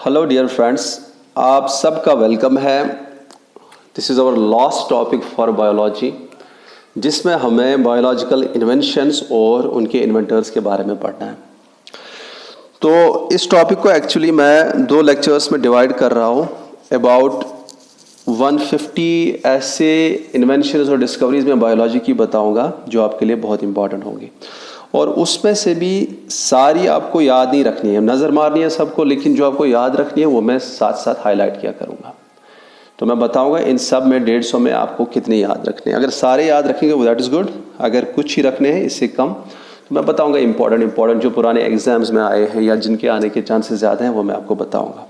Hello dear friends, आप सबका welcome है। This is our last topic for biology, जिसमें हमें बायोलॉजिकल इन्वेंशंस और उनके इन्वेंटर्स के बारे में पढ़ना है। तो इस टॉपिक को एक्चुअली मैं 2 लेक्चर्स में डिवाइड कर रहा हूँ। अबाउट 150 ऐसे इन्वेंशंस और डिस्कवरीज में बायोलॉजी की बताऊँगा जो आपके लिए बहुत इंपॉर्टेंट होंगी, और उसमें से भी सारी आपको याद नहीं रखनी है, नज़र मारनी है सबको, लेकिन जो आपको याद रखनी है वो मैं साथ साथ हाईलाइट किया करूँगा। तो मैं बताऊँगा इन सब में 150 में आपको कितने याद रखने हैं। अगर सारे याद रखेंगे वो दैट इज़ गुड, अगर कुछ ही रखने हैं इससे कम तो मैं बताऊँगा इंपॉर्टेंट जो पुराने एग्जाम्स में आए हैं या जिनके आने के चांसेस ज़्यादा हैं वो मैं आपको बताऊँगा।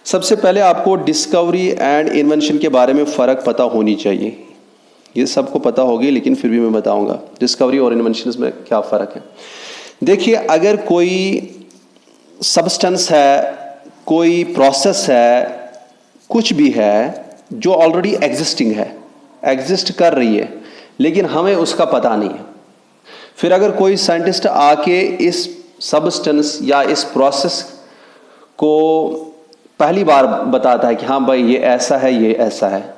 सबसे पहले आपको डिस्कवरी एंड इन्वेंशन के बारे में फ़र्क पता होनी चाहिए। ये सबको पता होगी लेकिन फिर भी मैं बताऊंगा डिस्कवरी और इन्वेंशन में क्या फ़र्क है। देखिए, अगर कोई सब्सटेंस है, कोई प्रोसेस है, कुछ भी है जो ऑलरेडी एग्जिस्टिंग है, एग्जिस्ट कर रही है, लेकिन हमें उसका पता नहीं है, फिर अगर कोई साइंटिस्ट आके इस सब्सटेंस या इस प्रोसेस को पहली बार बताता है कि हाँ भाई ये ऐसा है, ये ऐसा है,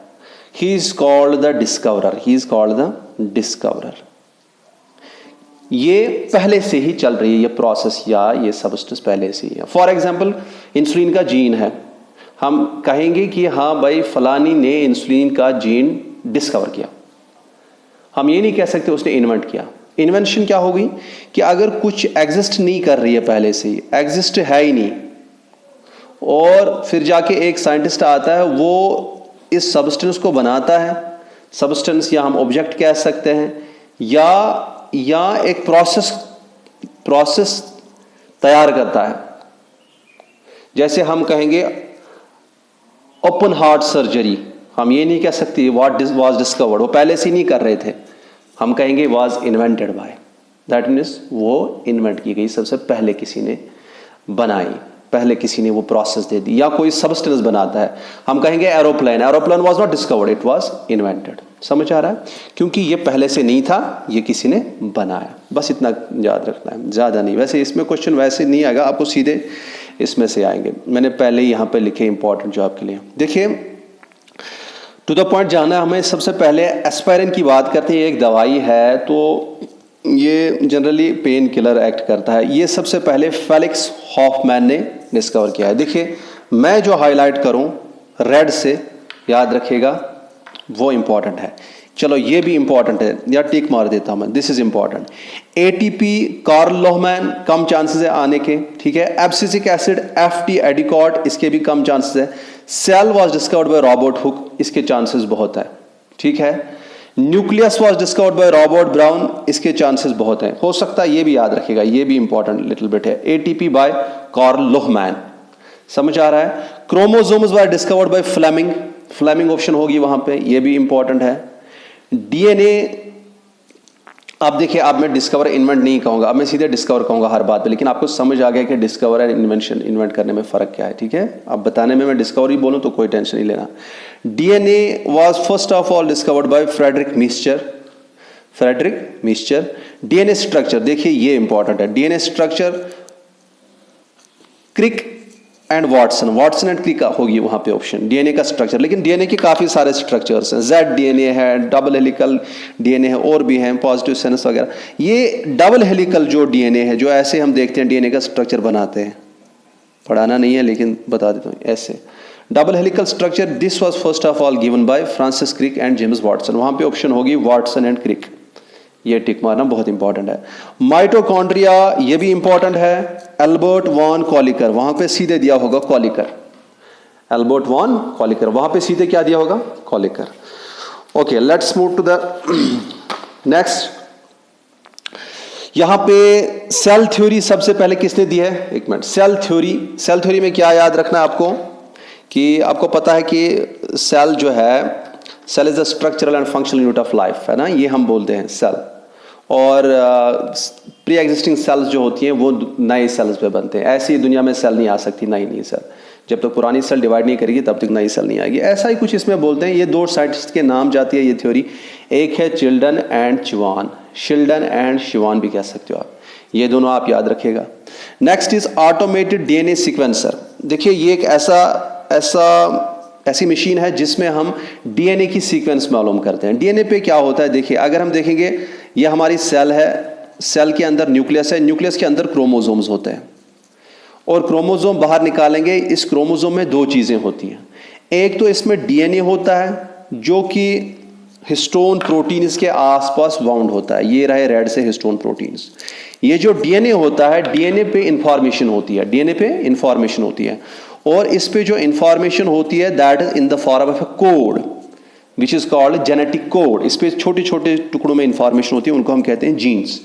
He is called the discoverer. He is called the discoverer. ये पहले से ही चल रही है, ये प्रोसेस या ये सब्सटेंस पहले से ही है। फॉर एग्जाम्पल, इंसुलिन का जीन है, हम कहेंगे कि हाँ भाई फलानी ने इंसुलिन का जीन डिस्कवर किया। हम ये नहीं कह सकते उसने इन्वेंट किया। इन्वेंशन क्या होगी कि अगर कुछ एग्जिस्ट नहीं कर रही है, पहले से ही एग्जिस्ट है ही नहीं, और फिर जाके एक साइंटिस्ट आता है, वो इस सब्सटेंस को बनाता है, सब्सटेंस या हम ऑब्जेक्ट कह सकते हैं, या एक प्रोसेस तैयार करता है। जैसे हम कहेंगे ओपन हार्ट सर्जरी, हम ये नहीं कह सकते व्हाट वाज डिस्कवर्ड, वो पहले से नहीं कर रहे थे, हम कहेंगे was invented by, that means वो इन्वेंट की गई, सबसे पहले किसी ने बनाई, पहले किसी ने वो प्रोसेस दे दी। या कोई सब्सटेंस बनाता है, हम कहेंगे aeroplane was not discovered, it was invented. समझ आ रहा है? क्योंकि ये पहले से नहीं था, ये किसी ने बनाया। बस इतना याद रखना है, ज़्यादा नहीं। वैसे इसमें क्वेश्चन वैसे नहीं आएगा, आपको सीधे इसमें से आएंगे। मैंने पहले ही यहाँ पे लिखे इंपॉर्टेंट जो आपके लिए। देखिए, टू द पॉइंट जाना है हमें। सबसे पहले एस्पायरिन की बात करते हैं। एक दवाई है, तो ये जनरली पेन किलर एक्ट करता है। ये सबसे पहले फेलिक्स हॉफमैन ने डिस्कवर किया है। देखिए, मैं जो हाईलाइट करूं रेड से, याद रखिएगा, वो इंपॉर्टेंट है। चलो ये भी इंपॉर्टेंट है, या टिक मार देता हूं मैं, this is important. ATP Karl Lohmann, कम चांसेस है आने के, ठीक है। एब्सिसिक एसिड एफटी एडिकॉट, इसके भी कम चांसेस है। Cell was discovered by Robert Hooke, इसके चांसेस बहुत है, ठीक है। Nucleus was discovered by Robert Brown, इसके चांसेस बहुत हैं। हो सकता है ये भी याद रखिएगा, ये भी इंपॉर्टेंट लिटिल बिट है। एटीपी बाय कार्ल लोहमैन, समझ आ रहा है। Chromosomes was discovered by Fleming option होगी वहां पे, ये भी इंपॉर्टेंट है। डीएनए, अब देखिए, अब मैं डिस्कवर इन्वेंट नहीं कहूंगा, अब मैं सीधे डिस्कवर कहूंगा हर बात पे, लेकिन आपको समझ आ गया कि डिस्कवर एंड इन्वेंशन, इन्वेंट करने में फ़र्क क्या है, ठीक है। अब बताने में मैं डिस्कवरी बोलूं तो कोई टेंशन नहीं लेना। DNA was first of all discovered by Friedrich Miescher. DNA structure, देखिए ये इंपॉर्टेंट है। DNA structure Crick and Watson and Crick होगी वहां पे ऑप्शन, डीएनए का स्ट्रक्चर। लेकिन डीएनए के काफी सारे स्ट्रक्चर्स हैं, जेड डीएनए है, डबल हेलिकल डीएनए है, और भी हैं, पॉजिटिव सेंस वगैरह। ये डबल हेलिकल जो डीएनए है, जो ऐसे हम देखते हैं डीएनए का स्ट्रक्चर बनाते हैं, पढ़ाना नहीं है लेकिन बता देता हूँ, ऐसे double helical structure, this was first of all given by Francis Crick and James Watson. वहां पे ऑप्शन होगी वाटसन एंड क्रिक, ये टिक मारना बहुत इंपॉर्टेंट है। माइटोकॉन्ड्रिया, ये भी इंपॉर्टेंट है। एल्बर्ट वॉन कॉलिकर, वहां पे सीधे दिया होगा कॉलिकर, एल्बर्ट वॉन कॉलिकर, वहां पे सीधे क्या दिया होगा, कॉलिकर। Okay, let's move to the next. यहां पे सेल थ्योरी सबसे पहले किसने दी है, एक मिनट। सेल थ्योरी में क्या याद रखना है आपको, कि आपको पता है कि सेल जो है, cell is the structural and functional unit of life, है ना, ये हम बोलते हैं सेल। और प्री एग्जिस्टिंग सेल्स जो होती हैं वो नए सेल्स पे बनते हैं। ऐसी ही दुनिया में सेल नहीं आ सकती, नई सेल, जब तक पुरानी सेल डिवाइड नहीं करेगी तब तक नई सेल नहीं आएगी। ऐसा ही कुछ इसमें बोलते हैं। ये 2 साइंटिस्ट के नाम जाती है ये थ्योरी, एक है चिल्ड्रन एंड शिवान भी कह सकते हो आप, ये दोनों आप याद रखिएगा। Next is automated DNA sequencer. देखिए ये एक ऐसी मशीन है जिसमें हम डीएनए की सीक्वेंस मालूम करते हैं। डीएनए पे क्या होता है, देखिए अगर हम देखेंगे ये हमारी सेल है, सेल के अंदर न्यूक्लियस है, न्यूक्लियस के अंदर क्रोमोसोम्स होते हैं और क्रोमोसोम बाहर निकालेंगे, इस क्रोमोसोम में दो चीज़ें होती हैं। एक तो इसमें डीएनए होता है जो कि हिस्टोन प्रोटीन्स के आसपास बाउंड होता है, ये रहे रेड से हिस्टोन प्रोटीन्स। ये जो डीएनए होता है, डीएनए पे इंफॉर्मेशन होती है, डीएनए पे इंफॉर्मेशन होती है और इस पे जो इंफॉर्मेशन होती है that is in the form of a code which is called genetic code. इस पे छोटे छोटे टुकड़ों में इंफॉर्मेशन होती है, उनको हम कहते हैं जीन्स।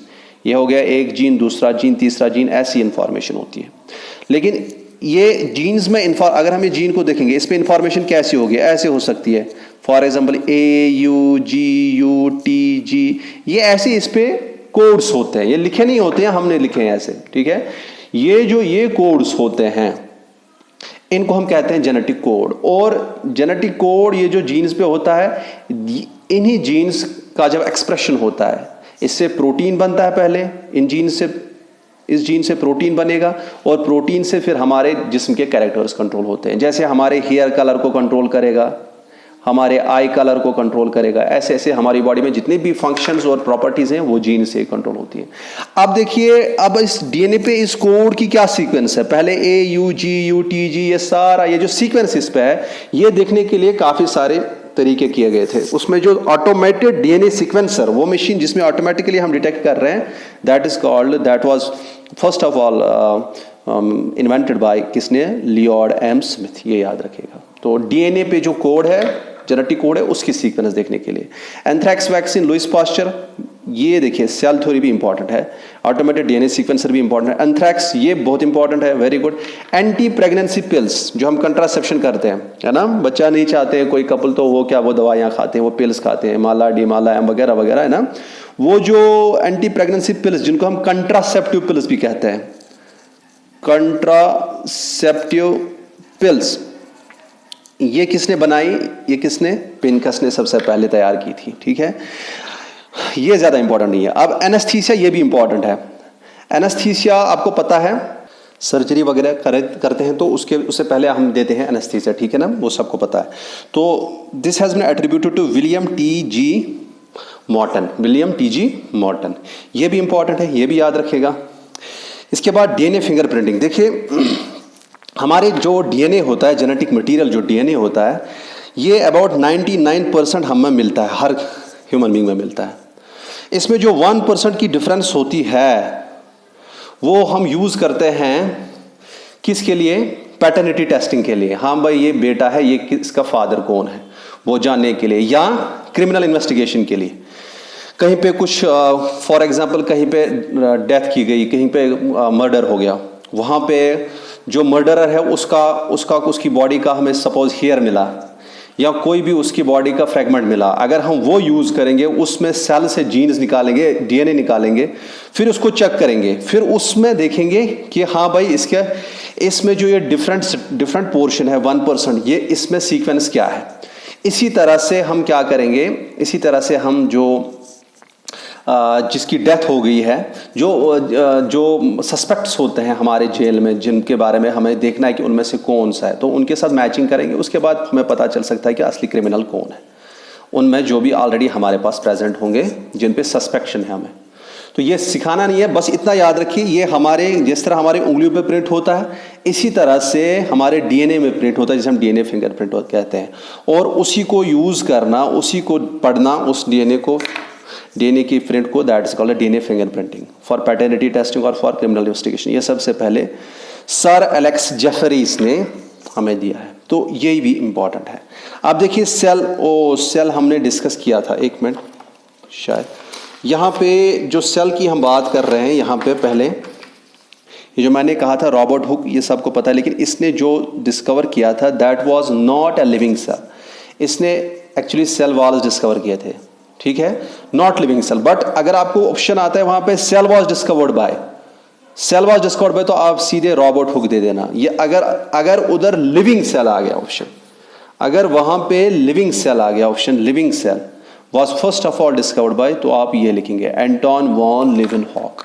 ये हो गया एक जीन, दूसरा जीन, तीसरा जीन, ऐसी इंफॉर्मेशन होती है। लेकिन ये जीन्स में अगर हम ये जीन को देखेंगे, इस पे इंफॉर्मेशन कैसी होगी, ऐसे हो सकती है। फॉर एग्जाम्पल AUGUTG, ये ऐसे इस पे कोड्स होते हैं, ये लिखे नहीं होते हैं, हमने लिखे हैं ऐसे, ठीक है। ये कोड्स होते हैं, इनको हम कहते हैं जेनेटिक कोड। और जेनेटिक कोड ये जो जीन्स पे होता है, इन्हीं जीन्स का जब एक्सप्रेशन होता है, इससे प्रोटीन बनता है पहले, इस जीन से प्रोटीन बनेगा और प्रोटीन से फिर हमारे जिस्म के कैरेक्टर्स कंट्रोल होते हैं। जैसे हमारे हेयर कलर को कंट्रोल करेगा, हमारे आई कलर को कंट्रोल करेगा, ऐसे ऐसे हमारी बॉडी में जितने भी फंक्शंस और प्रॉपर्टीज हैं वो जीन से कंट्रोल होती है। अब देखिए, अब इस डीएनए पे इस कोड की क्या सीक्वेंस है, पहले AUGUTG, ये सारा ये जो सीक्वेंस इस पे है, ये देखने के लिए काफी सारे तरीके किए गए थे। उसमें जो ऑटोमेटेड डीएनए सीक्वेंसर, वो मशीन जिसमें ऑटोमेटिकली हम डिटेक्ट कर रहे हैं, that was first of all invented bye किसने, लियोड एम स्मिथ, ये याद रखेगा। तो डीएनए पे जो कोड है, जेनेटिक कोड है, उसकी सीक्वेंस देखने के लिए। एंथ्रैक्स वैक्सीन, लुइस पास्चर, ये देखिए सेल थ्योरी भी इंपॉर्टेंट है, ऑटोमेटेड डीएनए सीक्वेंसर भी इंपॉर्टेंट है। एंथ्रैक्स ये बहुत इंपॉर्टेंट है, very good. Anti pregnancy pills, जो हम कंट्रासेप्शन करते हैं, है ना, बच्चा नहीं चाहते हैं कोई कपल, तो वो क्या, वो दवाइयाँ खाते हैं, वो पिल्स खाते हैं, माला डिमाला एम वगैरह वगैरह, है ना। वो जो एंटी प्रेगनेंसी पिल्स, जिनको हम कंट्रासेप्टिव पिल्स भी कहते हैं, कंट्रासेप्टिव पिल्स, ये किसने बनाई, ये किसने, पिनकस ने सबसे पहले तैयार की थी, ठीक है। ये ज्यादा इंपॉर्टेंट नहीं है। अब एनेस्थीसिया, ये भी इंपॉर्टेंट है। एनेस्थीसिया आपको पता है, सर्जरी वगैरह करते हैं तो उससे पहले हम देते हैं एनेस्थीसिया, ठीक है ना, वो सबको पता है। तो this has been attributed to William T G Morton, ये भी इंपॉर्टेंट है, ये भी याद रखेगा। इसके बाद डीएनए फिंगरप्रिंटिंग। देखिए हमारे जो डीएनए होता है, जेनेटिक मटेरियल जो डीएनए होता है, ये अबाउट 99% हम में मिलता है, हर ह्यूमन बीइंग में मिलता है। इसमें जो 1% की डिफरेंस होती है वो हम यूज़ करते हैं किसके लिए, पैटर्निटी टेस्टिंग के लिए। हाँ भाई ये बेटा है, ये इसका फादर कौन है, वो जानने के लिए, या क्रिमिनल इन्वेस्टिगेशन के लिए। कहीं पे कुछ फॉर एग्जांपल कहीं पे डेथ की गई, कहीं पे मर्डर हो गया, वहाँ पे जो मर्डरर है उसकी बॉडी का हमें सपोज हेयर मिला या कोई भी उसकी बॉडी का फ्रेगमेंट मिला, अगर हम वो यूज़ करेंगे, उसमें सेल से जीन्स निकालेंगे, डीएनए निकालेंगे, फिर उसको चेक करेंगे, फिर उसमें देखेंगे कि हाँ भाई इसमें जो ये डिफरेंट पोर्शन है 1%, ये इसमें सीक्वेंस क्या है। इसी तरह से हम क्या करेंगे, इसी तरह से हम जो जिसकी डेथ हो गई है, जो सस्पेक्ट्स होते हैं हमारे जेल में, जिनके बारे में हमें देखना है कि उनमें से कौन सा है, तो उनके साथ मैचिंग करेंगे। उसके बाद हमें पता चल सकता है कि असली क्रिमिनल कौन है, उनमें जो भी ऑलरेडी हमारे पास प्रेजेंट होंगे, जिन पे सस्पेक्शन है हमें। तो ये सिखाना नहीं है, बस इतना याद रखिए, ये हमारे जिस तरह हमारे उंगलियों पे प्रिंट होता है, इसी तरह से हमारे डीएनए में प्रिंट होता है, जिसे हम डीएनए फिंगरप्रिंट कहते हैं। और उसी को यूज़ करना, उसी को पढ़ना, उस डीएनए की प्रिंट को, that is called DNA fingerprinting for paternity testing और फॉर क्रिमिनल इन्वेस्टिगेशन। ये सबसे पहले सर एलेक्स जेफरीज ने हमें दिया है, तो ये भी इंपॉर्टेंट है। आप देखिए सेल हमने डिस्कस किया था, एक मिनट शायद, यहाँ पे जो सेल की हम बात कर रहे हैं, यहाँ पे पहले ये जो मैंने कहा था रॉबर्ट हुक, ये सबको पता है, लेकिन इसने जो डिस्कवर किया था that was not a living cell. इसने एक्चुअली सेल वॉल्स डिस्कवर किए थे, ठीक है, नॉट लिविंग सेल। बट अगर आपको ऑप्शन आता है वहां पे सेल वाज डिस्कवर्ड बाय, तो आप सीधे रॉबर्ट हुक दे देना। ये अगर उधर लिविंग सेल आ गया ऑप्शन, अगर वहां पे लिविंग सेल आ गया option, living cell was first of all discovered by, तो आप ये लिखेंगे Anton von Leeuwenhoek.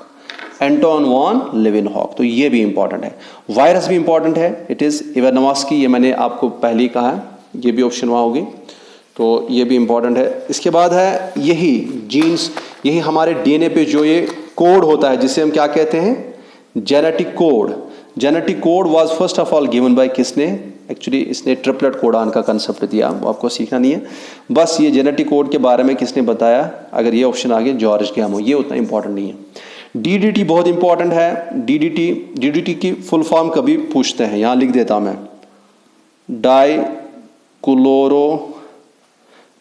Anton von Leeuwenhoek, तो ये भी इंपॉर्टेंट है। वायरस भी इंपॉर्टेंट है, इट इज़ इवानोव्स्की, ये मैंने आपको पहले ही कहा है, ये भी ऑप्शन वहाँ होगी, तो ये भी इंपॉर्टेंट है। इसके बाद है यही जीन्स, यही हमारे डीएनए पे जो ये कोड होता है जिसे हम क्या कहते हैं, genetic code. Genetic code was first of all given bye किसने, एक्चुअली इसने ट्रिपलेट कोडान का कंसेप्ट दिया, वो आपको सीखना नहीं है, बस ये जेनेटिक कोड के बारे में किसने बताया, अगर ये ऑप्शन आ गया जॉर्ज गैमो, ये उतना इंपॉर्टेंट नहीं है। डीडीटी बहुत इंपॉर्टेंट है। डीडीटी की फुल फॉर्म कभी पूछते हैं, यहाँ लिख देता मैं,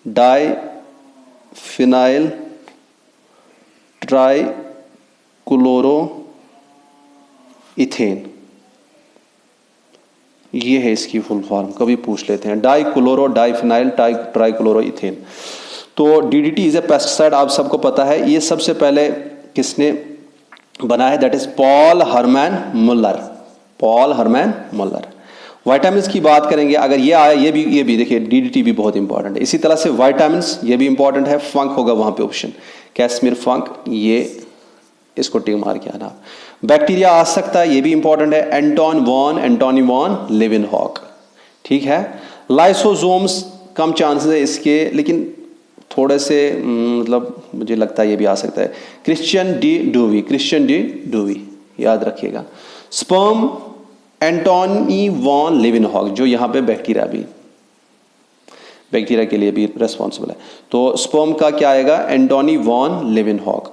डाइफिनाइल ट्राइक्लोरो इथेन, ये है इसकी फुल फॉर्म, कभी पूछ लेते हैं, डाइफिनाइल ट्राइक्लोरो इथेन। तो डीडीटी इज ए पेस्टिसाइड, आप सबको पता है, ये सबसे पहले किसने बना है, that is Paul Hermann Muller. Vitamins की बात करेंगे, अगर ये आया, ये भी देखिए डीडीटी भी बहुत इंपॉर्टेंट है। इसी तरह से विटामिन्स, ये भी इंपॉर्टेंट है। फंक होगा वहां पे ऑप्शन, कैसमीर फंक, ये इसको टिक मार के आना। बैक्टीरिया आ सकता है, ये भी इंपॉर्टेंट है, एंटोनी वॉन लेवेनहॉक, ठीक है। लाइसोसोम्स कम चांसेस है इसके, लेकिन थोड़े से मतलब मुझे लगता है ये भी आ सकता है। क्रिश्चियन डी डूवी याद रखिएगा। स्पर्म एंटोनी वॉन लेवेनहॉक, जो यहाँ पे बैक्टीरिया के लिए भी रेस्पॉन्सिबल है, तो स्पर्म का क्या आएगा, एंटोनी वॉन लेवेनहॉक,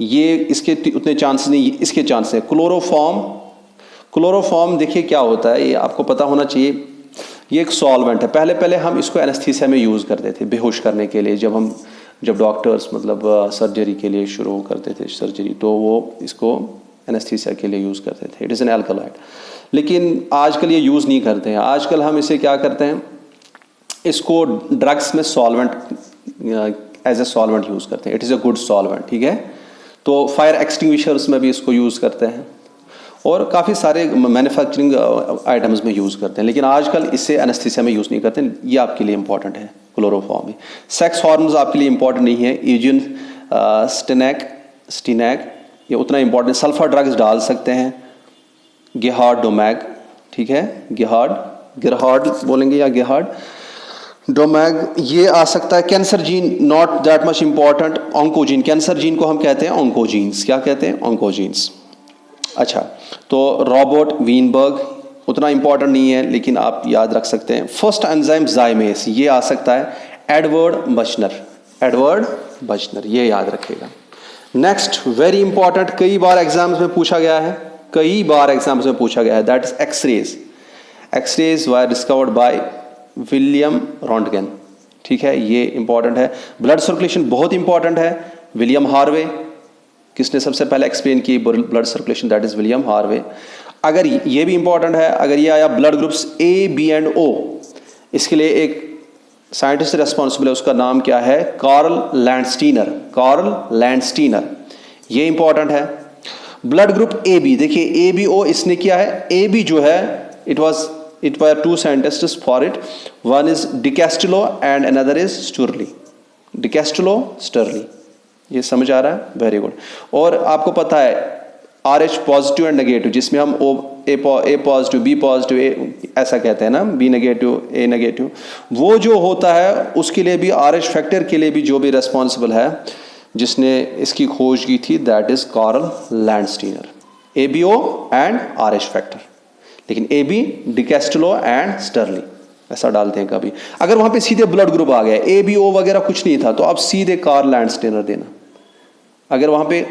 ये इसके उतने चांस नहीं, इसके चांस है। क्लोरोफॉर्म देखिए क्या होता है, ये आपको पता होना चाहिए, ये एक सॉल्वेंट है। पहले हम इसको एनेस्थीसिया में यूज़ करते थे बेहोश करने के लिए, जब डॉक्टर्स मतलब सर्जरी के लिए शुरू करते थे सर्जरी, तो वो इसको एनेस्थीसिया के लिए यूज़ करते थे। इट इज़ एन एल्कलॉइड, लेकिन आजकल ये यूज़ नहीं करते हैं। आजकल हम इसे क्या करते हैं, इसको ड्रग्स में solvent as a solvent use करते हैं। It is a good solvent, ठीक है। तो फायर एक्सटिंग्विशर्स में भी इसको यूज़ करते हैं और काफ़ी सारे मैन्युफैक्चरिंग आइटम्स में यूज़ करते हैं, लेकिन आजकल इसे एनेस्थीसिया में यूज़ नहीं करते। ये आपके लिए इंपॉर्टेंट है क्लोरोफॉर्म में। सेक्स हार्मोन्स आपके लिए इंपॉर्टेंट नहीं है, यूजिन स्टिनैक ये उतना इंपॉर्टेंट। सल्फर ड्रग्स डाल सकते हैं, गेहार्ड डोमैग, ठीक है, गिरहार्ड बोलेंगे या गेहार्ड डोमैग, ये आ सकता है। Cancer gene not that much important. Oncogene, cancer gene को हम कहते हैं ऑन्कोजीन्स, क्या कहते हैं, ऑन्कोजीन्स। अच्छा, तो रॉबर्ट वीनबर्ग उतना इंपॉर्टेंट नहीं है, लेकिन आप याद रख सकते हैं। फर्स्ट एंजाइम जाइमेस, ये आ सकता है एडवर्ड बचनर, ये याद रखेगा। नेक्स्ट वेरी इंपॉर्टेंट, कई बार एग्जाम्स में पूछा गया है, that is X rays were discovered by William Roentgen, ठीक है, ये इंपॉर्टेंट है। ब्लड सर्कुलेशन बहुत इंपॉर्टेंट है, विलियम हार्वे, किसने सबसे पहले एक्सप्लेन की blood circulation, that is William Harvey. अगर ये भी इंपॉर्टेंट है, अगर ये आया blood groups A, B and O, इसके लिए एक साइंटिस्ट रेस्पॉन्सिबल है, उसका नाम क्या है, कार्ल लैंडस्टीनर, ये इंपॉर्टेंट है। ब्लड ग्रुप ए बी, देखिए ए बी ओ इसने किया है, ए बी जो है it were two scientists for it, one is DiCastillo and another is Sturley, ये समझ आ रहा है, वेरी गुड। और आपको पता है RH पॉजिटिव एंड नेगेटिव, जिसमें हम ए पॉजिटिव बी पॉजिटिव ऐसा कहते हैं ना, बी नेगेटिव ए नेगेटिव, वो जो होता है उसके लिए भी RH फैक्टर के लिए भी जो भी रेस्पॉन्सिबल है, जिसने इसकी खोज की थी, that is Karl Landsteiner. ABO and RH factor, लेकिन AB डिकैस्टिलो एंड स्टर्ली ऐसा डालते हैं कभी। अगर वहां पे सीधे ब्लड ग्रुप आ गया, ABO वगैरह कुछ नहीं था, तो आप सीधे कार्ल लैंडस्टीनर देना। अगर वहां पे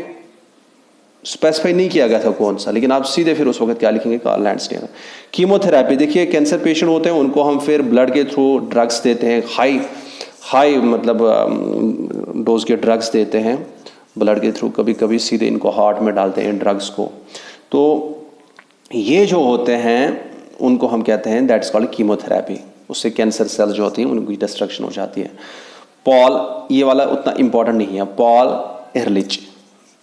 स्पेसिफाई नहीं किया गया था कौन सा, लेकिन आप सीधे फिर उस वक्त क्या लिखेंगे, कार्ल लैंडस्टीनर। कीमोथेरेपी, देखिए कैंसर पेशेंट होते हैं, उनको हम फिर ब्लड के थ्रू ड्रग्स देते हैं, हाई मतलब डोज के ड्रग्स देते हैं ब्लड के थ्रू, कभी कभी सीधे इनको हार्ट में डालते हैं ड्रग्स को। तो ये जो होते हैं उनको हम कहते हैं दैट इज कॉल्ड कीमोथेरेपी, उससे कैंसर सेल्स जो होती हैं उनकी डिस्ट्रक्शन हो जाती है। पॉल, ये वाला उतना इंपॉर्टेंट नहीं है, पॉल एहरलिच,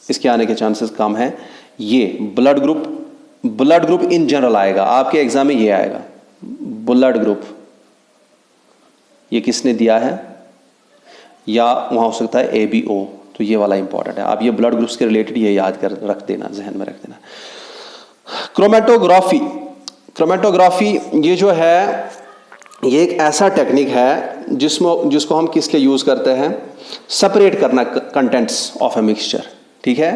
इसके आने के चांसेस कम है। ये ब्लड ग्रुप इन जनरल आएगा आपके एग्जाम में, ये आएगा ब्लड ग्रुप, ये किसने दिया है, या वहाँ हो सकता है ABO, तो ये वाला इंपॉर्टेंट है। आप ये ब्लड ग्रुप्स के रिलेटेड ये याद कर रख देना, जहन में रख देना। क्रोमेटोग्राफी, क्रोमेटोग्राफी ये जो है ये एक ऐसा टेक्निक है जिसको हम किस लिए यूज़ करते हैं, सेपरेट करना कंटेंट्स ऑफ ए मिक्सचर, ठीक है।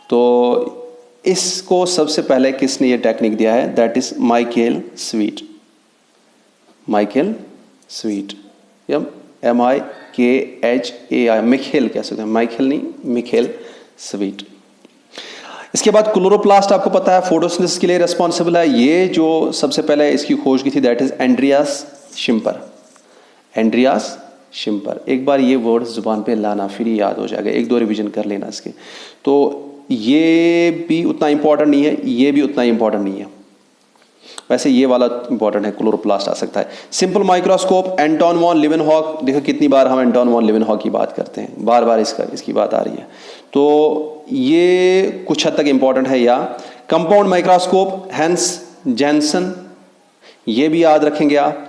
तो इसको सबसे पहले किसने ये टेक्निक दिया है, that is Michael sweet. Michael sweet, MIKHAI, Michelle कह सकते हैं, माइकल नहीं, मिखेल स्वीट। इसके बाद क्लोरोप्लास्ट आपको पता है फोटोसिंथेसिस के लिए रिस्पॉन्सिबल है। ये जो सबसे पहले इसकी खोज की थी that is Andreas Schimper. Andreas Schimper, एक बार ये वर्ड जुबान पे लाना, फिर याद हो जाएगा, एक दो रिवीजन कर लेना इसके। तो ये भी उतना इंपॉर्टेंट नहीं है, ये भी उतना इंपॉर्टेंट नहीं है, वैसे ये वाला इंपॉर्टेंट है, क्लोरोप्लास्ट आ सकता है। Simple microscope, Anton von Leeuwenhoek. देखो कितनी बार हम एंटोन वॉन लिवेनहॉक की बात करते हैं, बार बार इसकी बात आ रही है, तो ये कुछ हद तक इंपॉर्टेंट है। या कंपाउंड माइक्रोस्कोप, हैंस जैनसन, ये भी याद रखेंगे आप।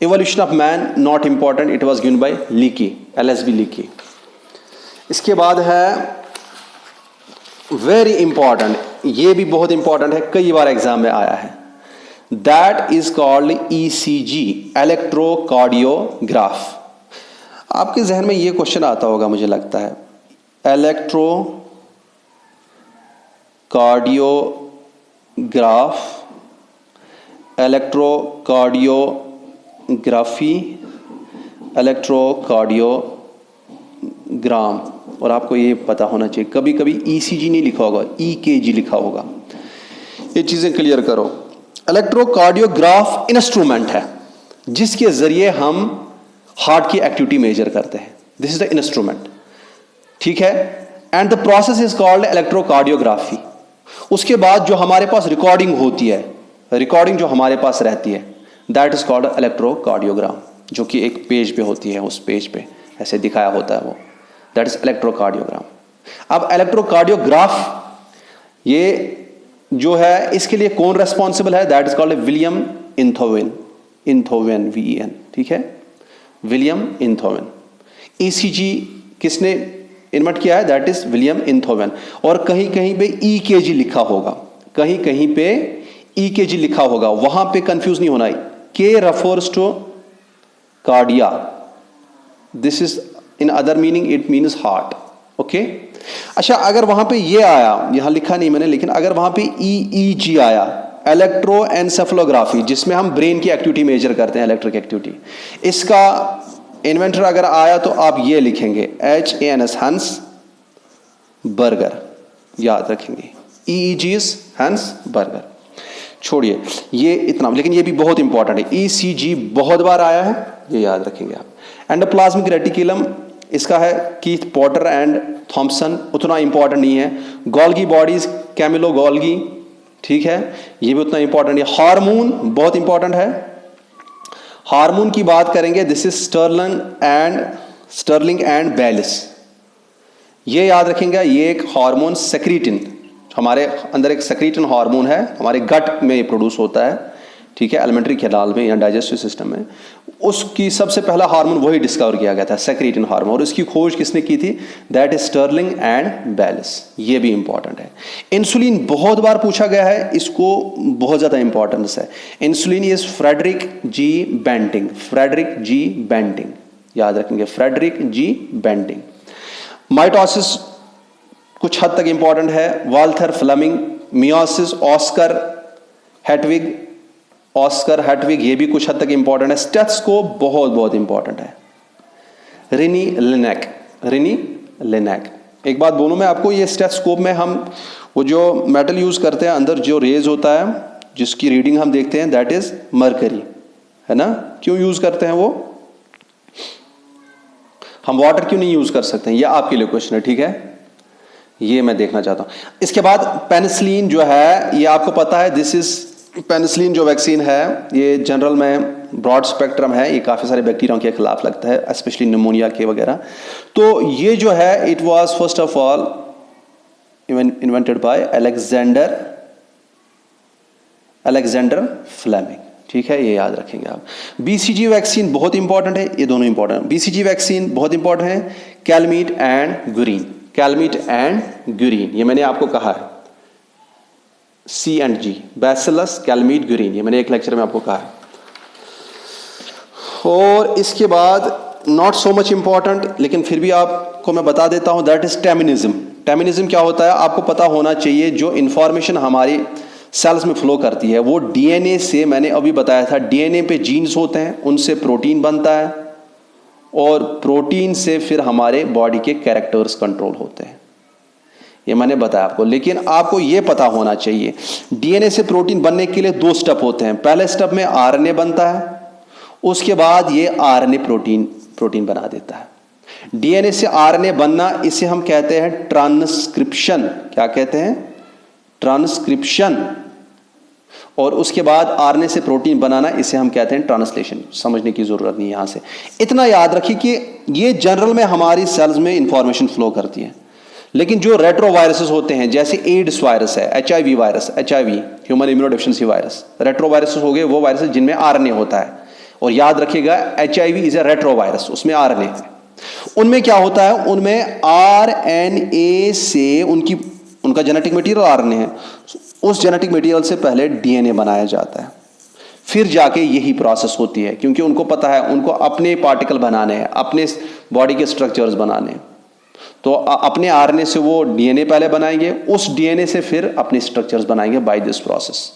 Evolution of man, not important, it was given bye leaky, LSB leaky. इसके बाद है वेरी इंपॉर्टेंट, ये भी बहुत इंपॉर्टेंट है, कई बार एग्जाम में आया है, that is called ECG, electrocardiograph. आपके जहन में ये क्वेश्चन आता होगा मुझे लगता है, इलेक्ट्रोकार्डियोग्राफ, इलेक्ट्रोकार्डियोग्राफी, इलेक्ट्रोकार्डियोग्राम, और आपको ये पता होना चाहिए, कभी कभी ECG नहीं लिखा होगा, EKG लिखा होगा। ये चीजें क्लियर करो। इलेक्ट्रोकार्डियोग्राफ इंस्ट्रूमेंट है जिसके जरिए हम हार्ट की एक्टिविटी मेजर करते हैं, दिस इज द इंस्ट्रूमेंट, ठीक है। And the process is called electrocardiography. उसके बाद जो हमारे पास रिकॉर्डिंग होती है, रिकॉर्डिंग जो हमारे पास रहती है, दैट इज कॉल्ड इलेक्ट्रोकार्डियोग्राम, जो कि एक पेज पे होती है, उस पेज पे ऐसे दिखाया होता है वो, दैट इज इलेक्ट्रोकार्डियोग्राम। अब इलेक्ट्रोकार्डियोग्राफ ये जो है, इसके लिए कौन रेस्पॉन्सिबल है, that is called William Einthoven, Einthoven VEN, ठीक है, विलियम इंथोवेन। ECG किसने इन्वेंट किया है, दैट इज विलियम इंथोवेन। और कहीं कहीं पे EKG लिखा होगा, कहीं कहीं पे EKG लिखा होगा, वहां पे कंफ्यूज नहीं होना है, K refers to cardia, this is in other meaning it means heart, okay. अच्छा, अगर वहां पे ये आया, यहां लिखा नहीं मैंने, लेकिन अगर वहां पे EEG आया, इलेक्ट्रोएन्सेफलोग्राफी, जिसमें हम ब्रेन की एक्टिविटी मेजर करते हैं, इलेक्ट्रिक एक्टिविटी, इसका इन्वेंटर अगर आया तो आप ये लिखेंगे HANS, हंस बर्गर, याद रखेंगे, EEG इज हंस बर्गर। छोड़िए ये इतना, लेकिन ये भी बहुत इंपॉर्टेंट है, ECG बहुत बार आया है, ये याद रखेंगे आप। एंडोप्लाज्मिक रेटिकुलम, इसका है कीथ पॉटर एंड थॉम्सन, उतना इंपॉर्टेंट नहीं है। गोल्गी बॉडीज, कैमिलो गोल्गी, ठीक है, ये भी उतना इंपॉर्टेंट है। हार्मोन बहुत इंपॉर्टेंट है, हार्मोन की बात करेंगे, this is Starling and Bayliss, ये याद रखेंगे। ये एक हार्मोन सेक्रीटिन, हमारे अंदर एक सेक्रीटिन हार्मोन है, हमारे गट में ये प्रोड्यूस होता है, ठीक है, एलिमेंट्री कैनाल में या डाइजेस्टिव सिस्टम में। उसकी सबसे पहला हार्मोन वही डिस्कवर किया गया था, सेक्रीटिन हार्मोन, और इसकी खोज किसने की थी, that is Starling and Bayliss, ये भी इंपॉर्टेंट है। इंसुलिन बहुत बार पूछा गया है, इसको बहुत ज्यादा इंपॉर्टेंस है। Insulin is Frederick G. Banting, Frederick G. Banting, याद रखेंगे, फ्रेडरिक G. बेंटिंग। माइटोसिस कुछ हद तक इंपॉर्टेंट है, Walther Flemming. Meiosis Oscar Hertwig, Oscar Hertwig, ये भी कुछ हद तक इंपॉर्टेंट है। स्टेथोस्कोप बहुत बहुत इंपॉर्टेंट है, रिनी लिनेक, रिनी लिनेक। एक बात बोलूं मैं आपको, ये स्टेथोस्कोप में हम वो जो मेटल यूज करते हैं, अंदर जो रेज होता है जिसकी रीडिंग हम देखते हैं, दैट इज मरकरी, है ना। क्यों यूज करते हैं वो, हम वाटर क्यों नहीं यूज कर सकते हैं, ये आपके लिए क्वेश्चन है, ठीक है, ये मैं देखना चाहता हूं। इसके बाद पेनिसिलिन जो है, ये आपको पता है, दिस इज पेनिसिलिन जो वैक्सीन है, ये जनरल में ब्रॉड स्पेक्ट्रम है, ये काफ़ी सारे बैक्टीरिया के खिलाफ लगता है, स्पेशली निमोनिया के वगैरह। तो ये जो है, it was first of all invented by Alexander Fleming, ठीक है, ये याद रखेंगे आप। बीसीजी वैक्सीन बहुत इंपॉर्टेंट है, ये दोनों इंपॉर्टेंट है। बीसीजी वैक्सीन बहुत इंपॉर्टेंट है, कैलमीट एंड ग्यूरिन, कैलमीट एंड ग्यूरिन, ये मैंने आपको कहा है, C&G, बैसिलस, कैलमीट, ग्यूरिन, ये मैंने एक लेक्चर में आपको कहा है। और इसके बाद नॉट सो मच इंपॉर्टेंट, लेकिन फिर भी आपको मैं बता देता हूं, दैट इज टेमिनिज्म। टेमिनिज्म क्या होता है आपको पता होना चाहिए। जो इंफॉर्मेशन हमारी सेल्स में फ्लो करती है वो डीएनए से, मैंने अभी बताया था, डीएनए पे जीन्स होते हैं, उनसे प्रोटीन बनता है और प्रोटीन से फिर हमारे बॉडी के कैरेक्टर्स कंट्रोल होते हैं, ये मैंने बताया आपको। लेकिन आपको ये पता होना चाहिए डीएनए से प्रोटीन बनने के लिए 2 स्टेप होते हैं। पहले स्टेप में आरएनए बनता है, उसके बाद ये आरएनए प्रोटीन बना देता है। डीएनए से आरएनए बनना, इसे हम कहते हैं ट्रांसक्रिप्शन। क्या कहते हैं? ट्रांसक्रिप्शन। और उसके बाद आरएनए से प्रोटीन बनाना, इसे हम कहते हैं ट्रांसलेशन। समझने की जरूरत नहीं यहां से, इतना याद रखिए कि ये जनरल में हमारी सेल्स में इंफॉर्मेशन फ्लो करती है। लेकिन जो रेट्रोवायरसेस होते हैं, जैसे एड्स वायरस है, HIV virus, HIV human immunodeficiency virus, retroviruses हो गए वो वायरसेस जिनमें आरएनए होता है। और याद रखिएगा एचआईवी इज ए रेट्रोवायरस, उसमें आरएनए है। उनमें क्या होता है, उनमें आरएनए से उनका जेनेटिक मटेरियल आरएनए है, उस जेनेटिक मटेरियल से पहले डीएनए बनाया जाता है, फिर जाके यही प्रोसेस होती है। क्योंकि उनको पता है उनको अपने पार्टिकल बनाने हैं, अपने बॉडी के स्ट्रक्चर्स बनाने हैं, तो अपने आरएनए से वो डीएनए पहले बनाएंगे, उस डीएनए से फिर अपने स्ट्रक्चर्स बनाएंगे बाय दिस प्रोसेस,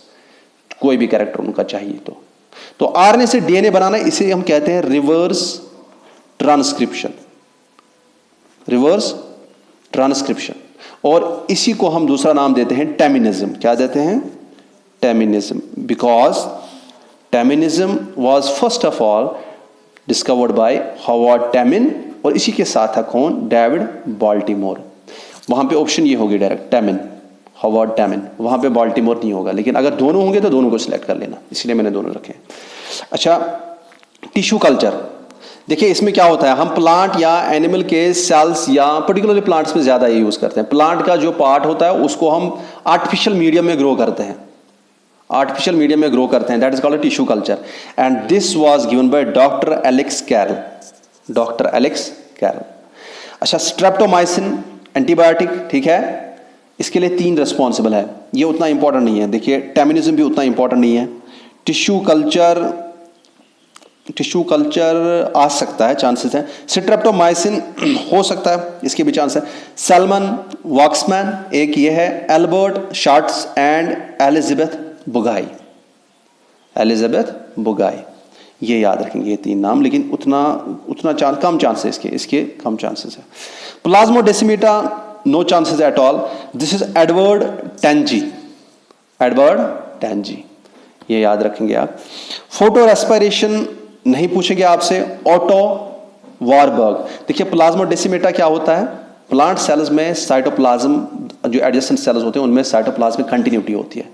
कोई भी कैरेक्टर उनका चाहिए तो आरएनए से डीएनए बनाना, इसे हम कहते हैं रिवर्स ट्रांसक्रिप्शन, रिवर्स ट्रांसक्रिप्शन। और इसी को हम दूसरा नाम देते हैं टेमिनिज्म। क्या देते हैं? टेमिनिज्म, because टेमिनिज्म was first of all discovered bye Howard Temin, और इसी के साथ था कौन? David Baltimore. वहां पे ऑप्शन ये होगी डायरेक्ट, टेमिन, हॉवर्ड टेमिन, वहां पे बाल्टीमोर नहीं होगा। लेकिन अगर दोनों होंगे तो दोनों को सिलेक्ट कर लेना, इसलिए मैंने दोनों रखे। अच्छा, टिश्यू कल्चर देखिए, इसमें क्या होता है, हम प्लांट या एनिमल के सेल्स, या पर्टिकुलरली प्लांट्स में ज्यादा ये यूज करते हैं। प्लांट का जो पार्ट होता है उसको हम आर्टिफिशियल मीडियम में ग्रो करते हैं, आर्टिफिशियल मीडियम में ग्रो करते हैं, that is called tissue culture. And this was given by doctor Alex Carrel, doctor Alex Carrel. अच्छा, स्ट्रेप्टोमाइसिन एंटीबायोटिक, ठीक है, इसके लिए 3 रिस्पॉन्सिबल है, ये उतना इंपॉर्टेंट नहीं है। देखिए टेमिनिज्म भी उतना इंपॉर्टेंट नहीं है। टिश्यू कल्चर आ सकता है, चांसेस है। स्ट्रेप्टोमाइसिन हो सकता है, इसके भी चांस है। सैल्मन वॉक्समैन एक ये है, Albert Schatz and Elizabeth Bugie, Elizabeth Bugie, ये याद रखेंगे ये 3 नाम। लेकिन उतना कम चांस है इसके कम चांसेस है। Plasmodesmata no chances at all. This is Edward Tangl, Edward Tangl, ये याद रखेंगे आप। फोटो रेस्पिरेशन नहीं पूछेंगे आपसे, ऑटो वारबर्ग। देखिए प्लाज्मोडेसिमेटा क्या होता है, प्लांट सेल्स में साइटोप्लाज्म, जो एडजेसेंट सेल्स होते हैं उनमें साइटोप्लाज्म में कंटिन्यूटी होती है,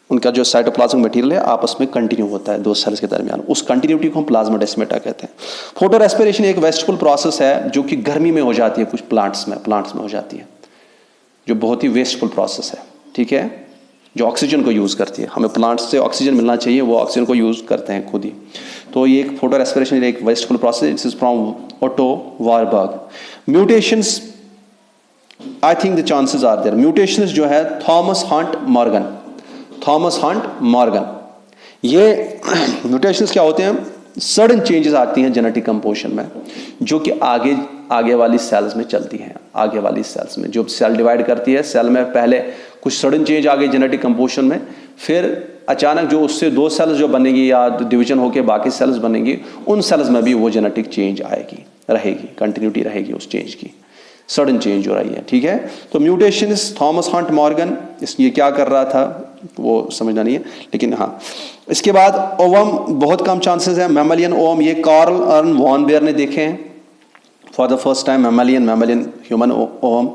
उनका जो साइटोप्लाज्मिक मटेरियल है आपस में कंटिन्यू होता है 2 सेल्स के दरमियान, उस कंटिन्यूटी को हम प्लाज्मोडेसिमेटा कहते हैं। फोटो रेस्पिरेशन एक वेस्टिबुलर प्रोसेस है जो कि गर्मी में हो जाती है, कुछ प्लांट्स में हो जाती है, जो बहुत ही वेस्टफुल प्रोसेस है, ठीक है, जो ऑक्सीजन को यूज करती है। हमें प्लांट्स से ऑक्सीजन मिलना चाहिए, वो ऑक्सीजन को यूज करते हैं खुद ही। तो ये एक फोटो रेस्पिरेशन एक wasteful process, it's is from Otto Warburg. Mutations, I think the chances are there. Mutations जो है Thomas Hunt Morgan, Thomas Hunt Morgan, ये म्यूटेशंस क्या होते हैं, सडन चेंजेस आती हैं जेनेटिक कंपोजिशन में, जो कि आगे वाली सेल्स में चलती हैं। आगे वाली सेल्स में जो सेल डिवाइड करती है, सेल में पहले कुछ सडन चेंज आ गई जेनेटिक कंपोजिशन में, फिर अचानक जो उससे 2 सेल्स जो बनेगी या डिवीजन होकर बाकी सेल्स बनेंगी, उन सेल्स में भी वो जेनेटिक चेंज आएगी, रहेगी, कंटिन्यूटी रहेगी उस चेंज की, सडन चेंज हो रही है, ठीक है। तो म्यूटेशंस, थॉमस हंट मॉर्गन, ये क्या कर रहा था वो समझना नहीं है, लेकिन हाँ। इसके बाद ओवम, बहुत कम चांसेस है। मैमलियन ओवम, ये कार्ल अर्न वॉन बेयर ने देखे हैं for the first time, mammalian human ovum.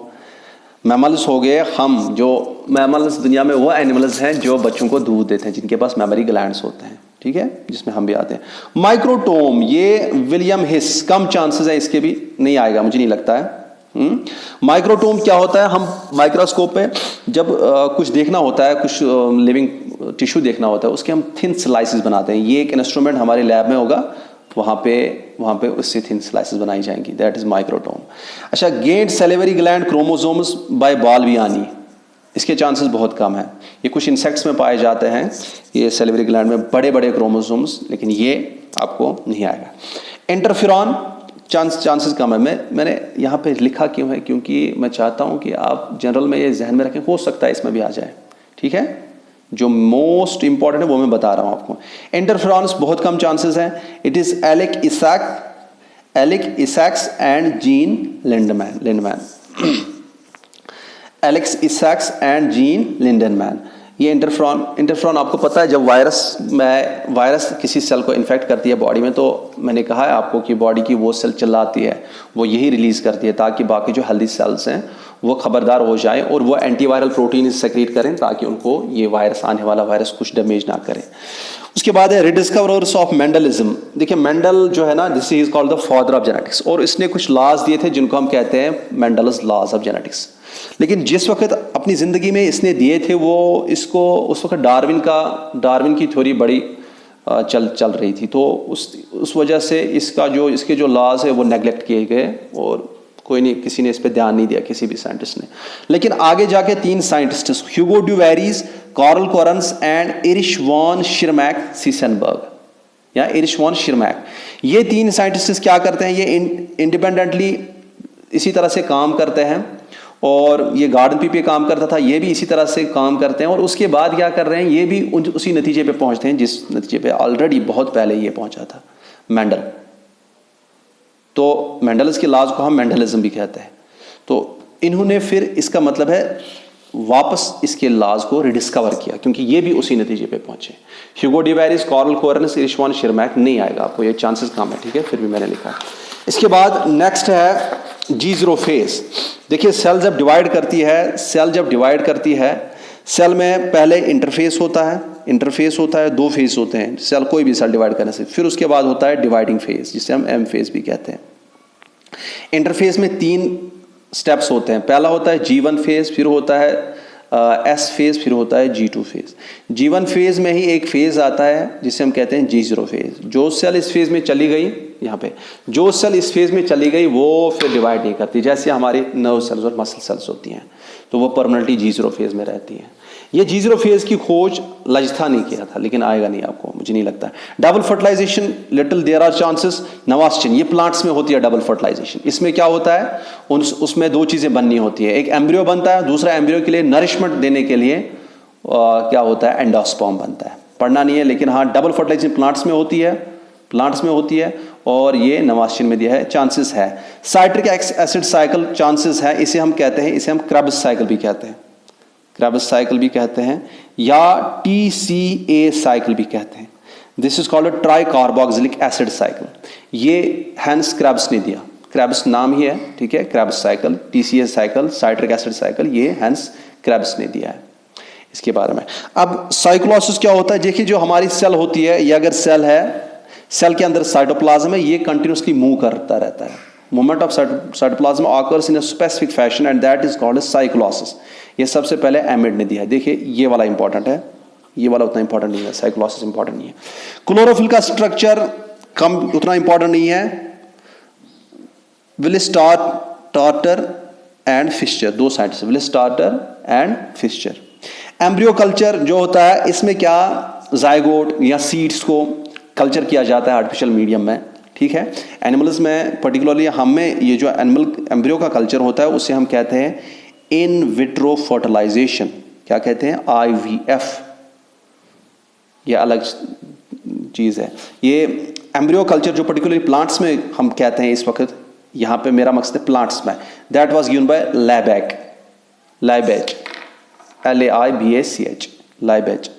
Mammals हो गए हम, जो मैमल्स दुनिया में वो एनिमल्स हैं जो बच्चों को दूध देते हैं, जिनके पास मेमोरी ग्लैंड्स होते हैं, ठीक है, जिसमें हम भी आते हैं। माइक्रोटोम, ये विलियम हिस, कम चांसेस है इसके भी, नहीं आएगा मुझे नहीं लगता है, माइक्रोटोम क्या होता है? हम माइक्रोस्कोप पे जब कुछ देखना होता है, कुछ लिविंग टिश्यू देखना होता है, उसके हम थिन स्लाइसेस बनाते हैं। ये एक इंस्ट्रूमेंट हमारे लैब में होगा, वहाँ पे उससे थिन स्लाइसेस बनाई जाएंगी, दैट इज माइक्रोटोम। अच्छा, giant salivary gland chromosomes by Balbiani, इसके चांसेस बहुत कम है। ये कुछ इंसेक्ट्स में पाए जाते हैं, ये सेलिवरी ग्लैंड में बड़े बड़े क्रोमोसोम्स, लेकिन ये आपको नहीं आएगा। इंटरफेरॉन चांसेस कम है। मैंने यहाँ पे लिखा क्यों है? क्योंकि मैं चाहता हूँ कि आप जनरल में ये जहन में रखें, हो सकता है इसमें भी आ जाए, ठीक है। जो मोस्ट इंपॉर्टेंट है वो मैं बता रहा हूँ आपको। इंटरफेरॉन्स बहुत कम चांसेस हैं। It is Alick Isaacs and Jean Lindenmann Alex Isaacs and Jean Lindenmann. ये इंटरफेरॉन आपको पता है, जब वायरस किसी सेल को इन्फेक्ट करती है बॉडी में, तो मैंने कहा है आपको कि बॉडी की वो सेल चिल्लाती है, वो यही रिलीज करती है ताकि बाकी जो हेल्दी सेल्स हैं वो खबरदार हो जाएं और वो एंटीवायरल प्रोटीन सेक्रेट करें ताकि उनको ये वायरस, आने वाला वायरस कुछ डैमेज ना करे। उसके बाद है रिडिस्कवरर्स ऑफ मेंडलिज्म। देखिए मेंडल जो है ना, this is called the father of genetics, और इसने कुछ लॉज दिए थे जिनको हम कहते हैं मेंडल्स लॉज ऑफ जेनेटिक्स। लेकिन जिस वक्त अपनी ज़िंदगी में इसने दिए थे, वो इसको उस वक्त डार्विन की थ्योरी बड़ी चल रही थी, तो उस वजह से इसके जो लॉज है वो नेगलेक्ट किए गए और किसी ने इस पर ध्यान नहीं दिया, किसी भी साइंटिस्ट ने। लेकिन आगे जाके 3 scientist, Hugo de Vries, Karl Correns and Erich von Tschermak Seysenegg या एरिश वॉन शिरमैक, ये 3 साइंटिस्ट क्या करते हैं? ये इंडिपेंडेंटली इसी तरह से काम करते हैं, और ये गार्डन पी पे काम करता था, ये भी इसी तरह से काम करते हैं, और उसके बाद क्या कर रहे हैं, ये भी उसी नतीजे पे पहुंचते हैं जिस नतीजे पे ऑलरेडी बहुत पहले ये पहुंचा था मेंडल। तो मेंडल्स के लॉज को हम मेंडलिज्म भी कहते हैं। तो इन्होंने फिर, इसका मतलब है, वापस इसके लॉज को रिडिस्कवर किया, क्योंकि ये भी उसी नतीजे पे पहुंचे। ह्यूगो ड्यूवेरिस, कार्ल कोरन्स, एरिश वॉन शिरमैक नहीं आएगा आपको, ये चांसेस कम है, ठीक है, फिर भी मैंने लिखा है। इसके बाद नेक्स्ट है G0 फेज। देखिए सेल जब डिवाइड करती है, सेल में पहले इंटरफेस होता है, 2 फेज होते हैं सेल, कोई भी सेल डिवाइड करने से। फिर उसके बाद होता है डिवाइडिंग फेज, जिसे हम M फेज भी कहते हैं। इंटरफेस में 3 स्टेप्स होते हैं। पहला होता है G1 फेज, फिर होता है S फेज, फिर होता है G2 फेज। G1 फेज में ही एक फेज आता है जिसे हम कहते हैं G0 फेज। जो सेल इस फेज में चली गई, यहाँ पे जो सेल इस फेज में चली गई वो फिर डिवाइड नहीं करती, जैसे हमारी नर्व सेल्स और मसल सेल्स होती हैं, तो वो परमानेंटली G0 फेज में रहती हैं। ये G0 फेज की खोज लजथा नहीं किया था, लेकिन आएगा नहीं आपको, मुझे नहीं लगता। Double fertilisation, little there are chances. Navashin, ये प्लांट्स में होती है डबल फर्टिलाइजेशन। इसमें क्या होता है, उसमें 2 चीजें बननी होती है, एक एम्ब्रियो बनता है, दूसरा एम्ब्रियो के लिए नरिशमेंट देने के लिए क्या होता है, एंडोस्पर्म बनता है। पढ़ना नहीं है, लेकिन हाँ डबल फर्टिलाइजेशन प्लांट्स में होती है और ये नवास्चिन में दिया है, चांसेस है। साइट्रिक एसिड साइकिल चांसेस है, इसे हम क्रेब्स साइकिल भी कहते हैं, या TCA साइकिल भी कहते हैं। This is called try carboxylic acid cycle. ये हैंस क्रेब्स ने दिया, क्रेब्स नाम ही है, ठीक है, Krebs cycle, TCA cycle, citric acid cycle, ये हैंस क्रेब्स ने दिया है इसके बारे में। अब साइक्लोसिस क्या होता है? देखिए जो हमारी सेल होती है, ये अगर सेल है, सेल के अंदर साइटोप्लाज्म है, ये कंटिन्यूसली मूव करता रहता है। Movement of cytoplasm occurs in a specific fashion and that is called cyclosis. ये सबसे पहले एमिड ने दिया है। देखिए ये वाला इंपॉर्टेंट है, ये वाला उतना इंपॉर्टेंट नहीं है, साइक्लोसिस इंपॉर्टेंट नहीं है। क्लोरोफिल का स्ट्रक्चर कम उतना इंपॉर्टेंट नहीं है। Willis Tarter and Fisher, 2 scientist, Willis Tarter and Fisher. Embryo culture जो होता है, इसमें क्या जायगोट या सीड्स को कल्चर किया जाता है आर्टिफिशियल मीडियम में, ठीक है। एनिमल्स में पर्टिकुलरली हम में ये जो एम्ब्रियो का कल्चर होता है उसे हम कहते हैं इन विट्रो फर्टिलाइजेशन। क्या कहते हैं? IVF। ये अलग चीज़ है। ये एम्ब्रियो कल्चर जो पर्टिकुलरली प्लांट्स में हम कहते हैं, इस वक्त यहाँ पे मेरा मकसद है प्लांट्स में, that was given by Laibach, LAIBACH, Laibach.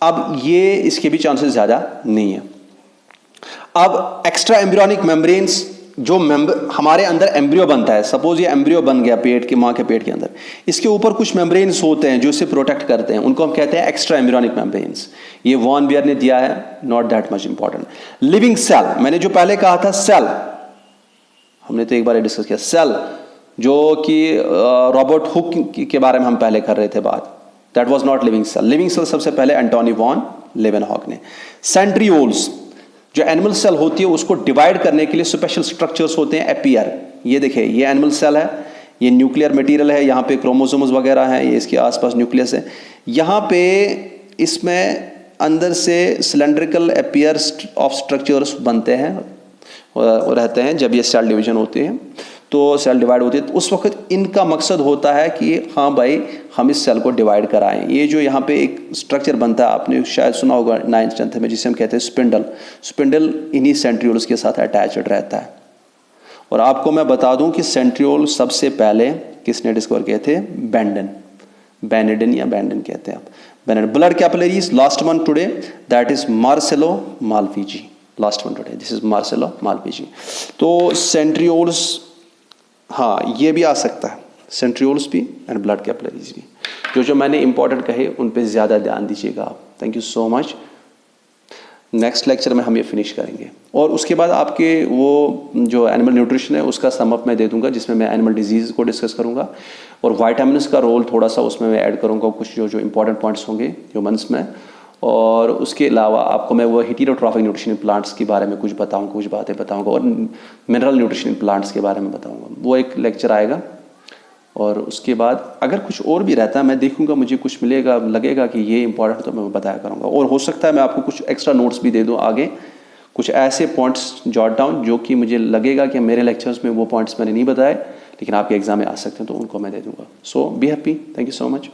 अब ये इसके भी चांसेस ज़्यादा नहीं है। अब एक्स्ट्रा एम्ब्रियोनिक मेम्ब्रेन्स, जो हमारे अंदर एम्ब्रियो बनता है, सपोज ये एम्ब्रियो बन गया माँ के पेट के अंदर, इसके ऊपर कुछ मेम्ब्रेन्स होते हैं जो इसे प्रोटेक्ट करते हैं, उनको हम कहते हैं एक्स्ट्रा एम्ब्रियोनिक मेम्ब्रेन्स। ये वॉन बियर ने दिया है, not that much important. Living cell, मैंने जो पहले कहा था सेल, हमने तो एक बार डिस्कस किया, सेल जो कि रॉबर्ट हुक के बारे में हम पहले कर रहे थे बात, that was not living cell. Living cell सबसे पहले एंटोनी वॉन लेवेनहॉक ने। सेंट्रियोल्स जो एनिमल सेल होती है उसको डिवाइड करने के लिए स्पेशल स्ट्रक्चर्स होते हैं, एपियर। ये देखिए, ये एनिमल सेल है, ये न्यूक्लियर मटेरियल है, यहाँ पे क्रोमोसोम्स वगैरह हैं, ये इसके आसपास न्यूक्लियस है। यहाँ पे इसमें अंदर से सिलेंड्रिकल एपियर ऑफ स्ट्रक्चर्स बनते हैं और रहते हैं। जब ये सेल डिवीजन होती है तो सेल डिवाइड होती है, तो उस वक्त इनका मकसद होता है कि हाँ भाई हम इस सेल को डिवाइड कराएं। ये जो यहाँ पे एक स्ट्रक्चर बनता है, आपने शायद सुना होगा 9th 10th में, जिसे हम कहते हैं स्पिंडल। स्पिंडल इन्हीं सेंट्रियोल्स के साथ अटैच्ड रहता है। और आपको मैं बता दूं कि सेंट्रियोल सबसे पहले किसने डिस्कवर किए थे? बेनेडिन या बैंडन कहते हैं आप, Beneden. Blood capillaries, last one today, that is Marcello Malpighi. Last one today, this is Marcello Malpighi. तो सेंट्रियोल्स, हाँ ये भी आ सकता है, सेंट्रियोल्स भी एंड ब्लड कैपिलरीज भी। जो मैंने इंपॉर्टेंट कहे उन पे ज़्यादा ध्यान दीजिएगा आप। Thank you so much. Next lecture में हम ये फिनिश करेंगे और उसके बाद आपके वो जो एनिमल न्यूट्रिशन है उसका समअप मैं दे दूंगा, जिसमें मैं एनिमल डिजीज़ को डिस्कस करूंगा और वाइटामिन्स का रोल थोड़ा सा उसमें मैं ऐड करूंगा, कुछ जो इंपॉर्टेंट पॉइंट्स होंगे ह्यूमंस में। और उसके अलावा आपको मैं वो हेटेरोट्रॉफिक न्यूट्रिशन इन प्लांट्स के बारे में कुछ बताऊंगा, कुछ बातें बताऊंगा, और मिनरल न्यूट्रिशन इन प्लांट्स के बारे में बताऊंगा। वो एक लेक्चर आएगा। और उसके बाद अगर कुछ और भी रहता है मैं देखूंगा, मुझे कुछ मिलेगा, लगेगा कि ये इंपॉर्टेंट, तो मैं बताया करूंगा। और हो सकता है मैं आपको कुछ एक्स्ट्रा नोट्स भी दे दूं आगे, कुछ ऐसे पॉइंट्स जॉट डाउन जो कि मुझे लगेगा कि मेरे लेक्चर्स में वो पॉइंट्स मैंने नहीं बताए लेकिन आपके एग्जाम में आ सकते हैं, तो उनको मैं दे दूंगा। So be happy. Thank you so much.